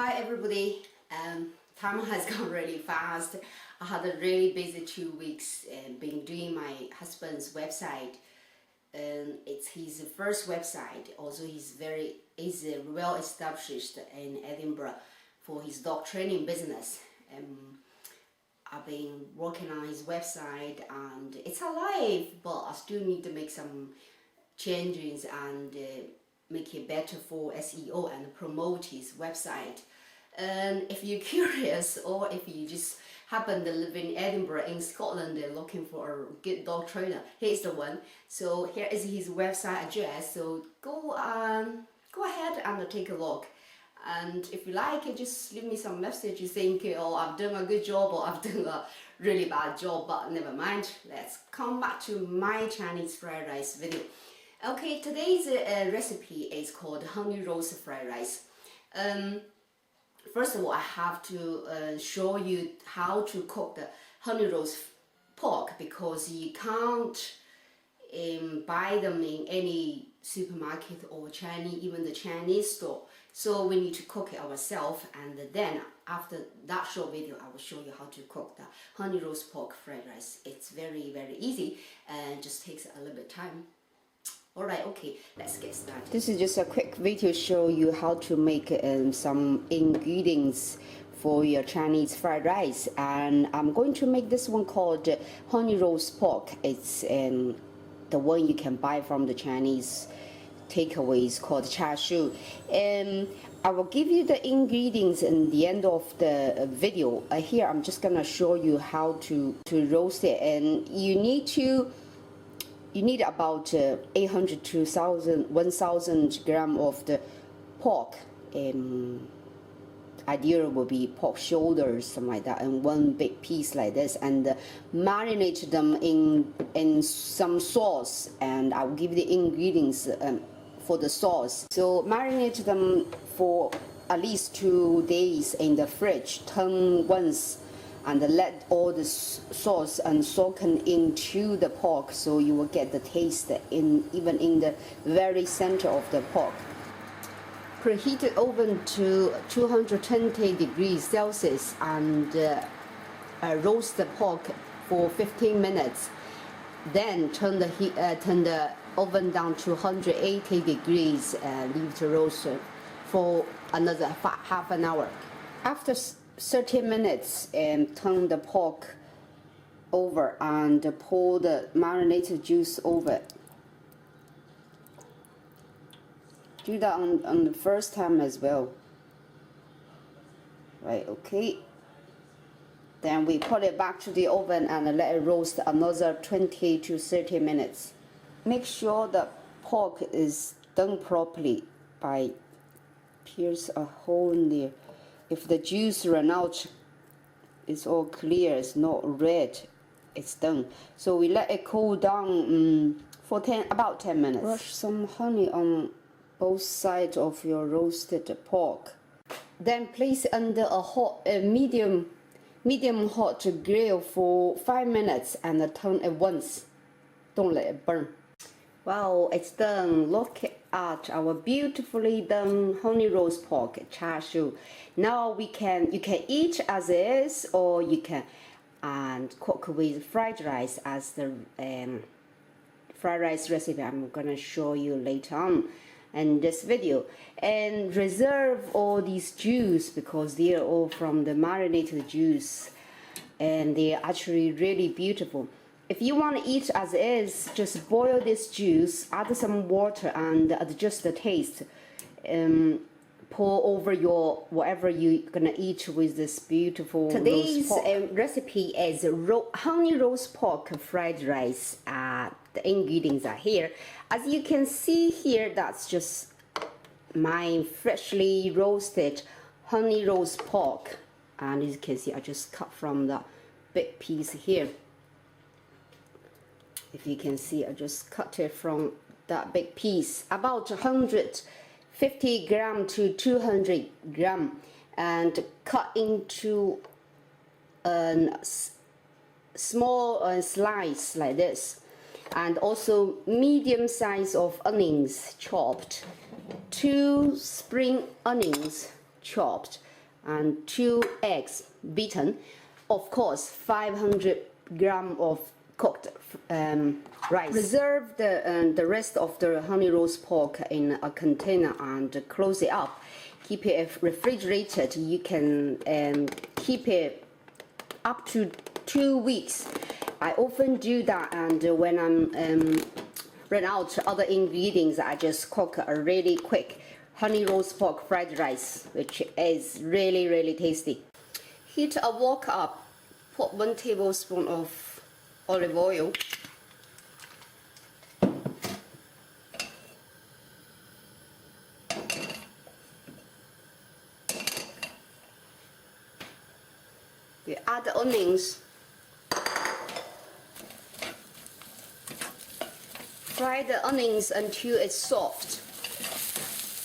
Hi everybody. Time has gone really fast. I had a really busy 2 weeks been doing my husband's website. It's his first website. Also, he's well established in Edinburgh for his dog training business. I've been working on his website and it's alive, but I still need to make some changes and make it better for SEO and promote his website. And if you're curious, or if you just happen to live in Edinburgh in Scotland and looking for a good dog trainer, here's the one. So here is his website address. So go ahead and take a look. And if you like it, just leave me some message. You think, oh, I've done a good job or I've done a really bad job, but never mind. Let's come back to my Chinese fried rice video. Okay, today's recipe is called honey roast fried rice. First of all, I have to show you how to cook the honey roast pork, because you can't buy them in any supermarket or even the Chinese store. So we need to cook it ourselves, and then after that short video I will show you how to cook the honey roast pork fried rice. It's very easy and just takes a little bit of time. Alright, okay, let's get started. This is just a quick video to show you how to make some ingredients for your Chinese fried rice, and I'm going to make this one called honey roast pork. It's the one you can buy from the Chinese takeaways called Char Siu. And I will give you the ingredients in the end of the video. Here I'm just gonna show you how to roast it, and you need about 800 to 1,000 gram of the pork. Ideal will be pork shoulders, something like that, and one big piece like this, and marinate them in some sauce. And I'll give you the ingredients for the sauce. So marinate them for at least 2 days in the fridge. Turn once and let all the sauce and soak into the pork, so you will get the taste even in the very center of the pork. Preheat the oven to 220 degrees Celsius and roast the pork for 15 minutes. Then turn the oven down to 180 degrees and leave to roast for another half an hour. After 30 minutes, turn the pork over and pour the marinated juice over it. Do that on the first time as well. Right, okay. Then we put it back to the oven and let it roast another 20 to 30 minutes. Make sure the pork is done properly by pierce a hole in there. If the juice run out, it's all clear, it's not red, it's done. So we let it cool down for about 10 minutes. Brush some honey on both sides of your roasted pork. Then place under a medium hot grill for 5 minutes and turn it once. Don't let it burn. Wow, it's done. Look at our beautifully done honey roast pork char siu. Now you can eat as is, or you can cook with fried rice as the fried rice recipe I'm gonna show you later on in this video. And reserve all these juice, because they are all from the marinated juice, and they're actually really beautiful. If you want to eat as is, just boil this juice, add some water and adjust the taste. Pour over your whatever you're gonna eat with this beautiful today's roast pork. Recipe is honey roast pork fried rice. The ingredients are here. As you can see here, that's just my freshly roasted honey roast pork, and as you can see, I just cut from the big piece here. If you can see, I just cut it from that big piece, about 150 gram to 200 gram, and cut into a small slice like this. And also medium size of onions chopped, 2 spring onions chopped, and 2 eggs beaten. Of course, 500 gram of cooked rice. Reserve the rest of the honey roast pork in a container and close it up. Keep it refrigerated. You can keep it up to 2 weeks. I often do that, and when I'm run out other ingredients, I just cook a really quick honey roast pork fried rice, which is really tasty. Heat a wok up. Put 1 tablespoon of olive oil. You add the onions. Fry the onions until it's soft.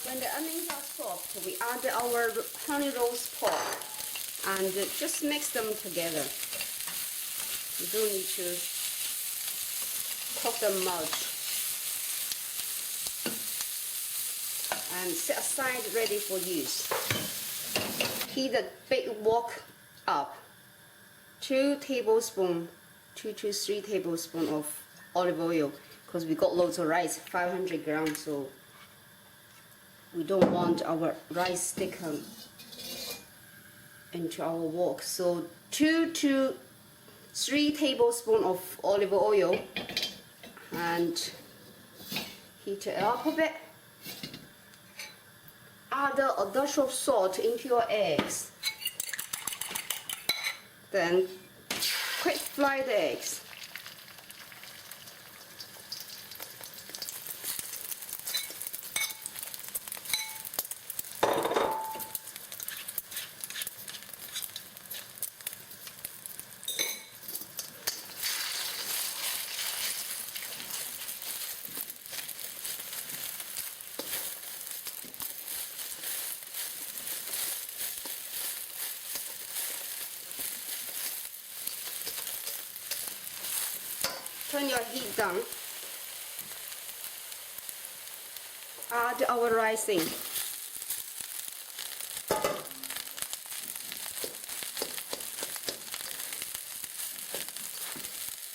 When the onions are soft, we add our honey roast pork and just mix them together. You don't need to cook them much. And set aside ready for use. Heat a big wok up. 2 tablespoons, 2 to 3 tablespoons of olive oil, because we got loads of rice, 500 grams, so we don't want our rice sticking into our wok. So 2 to 3 tablespoons of olive oil, and heat it up a bit. Add a dash of salt into your eggs. Then quick fry the eggs. Turn your heat down. Add our rice in.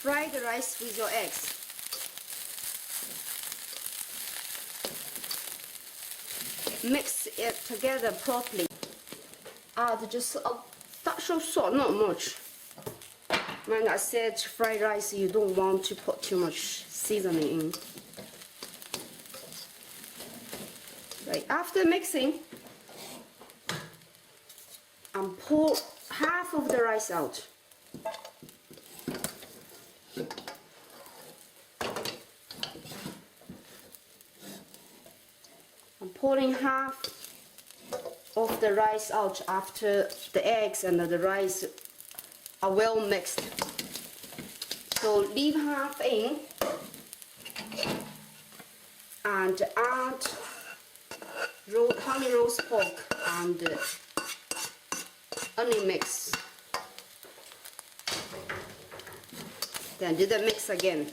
Fry the rice with your eggs. Mix it together properly. Add just a touch of salt, not much. When I said fried rice, you don't want to put too much seasoning in. Right, after mixing, and pour half of the rice out. I'm pouring half of the rice out after the eggs and the rice are well mixed. So leave half in and add honey roast pork and onion mix. Then do the mix again.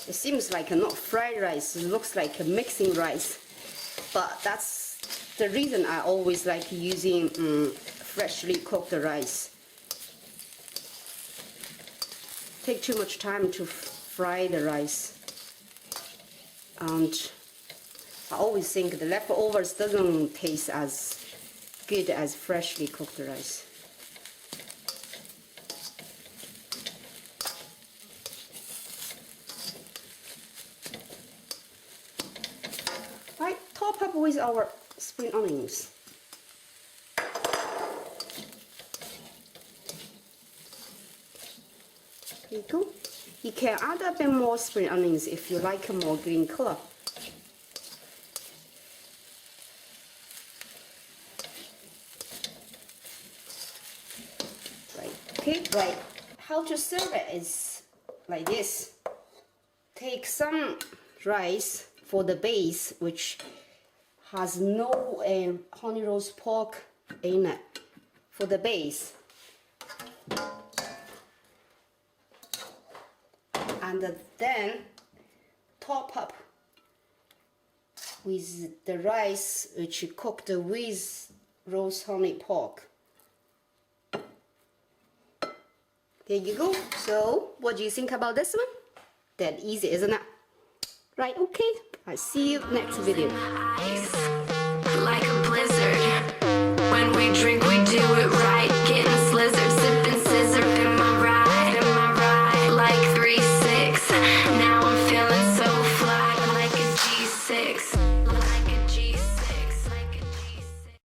It seems like not fried rice, it looks like a mixing rice, but that's the reason I always like using freshly cooked rice. Take too much time to fry the rice, and I always think the leftovers doesn't taste as good as freshly cooked rice. Right, top up with our spring onions. There you go. You can add a bit more spring onions if you like a more green color. Right, okay, right. How to serve it is like this. Take some rice for the base, which has no honey roast pork in it. For the base, and then top up with the rice which you cooked with roast honey pork. There you go. So what do you think about this one? That easy, isn't it? Right, okay. I'll see you next video. Like a blizzard. When we drink, we do it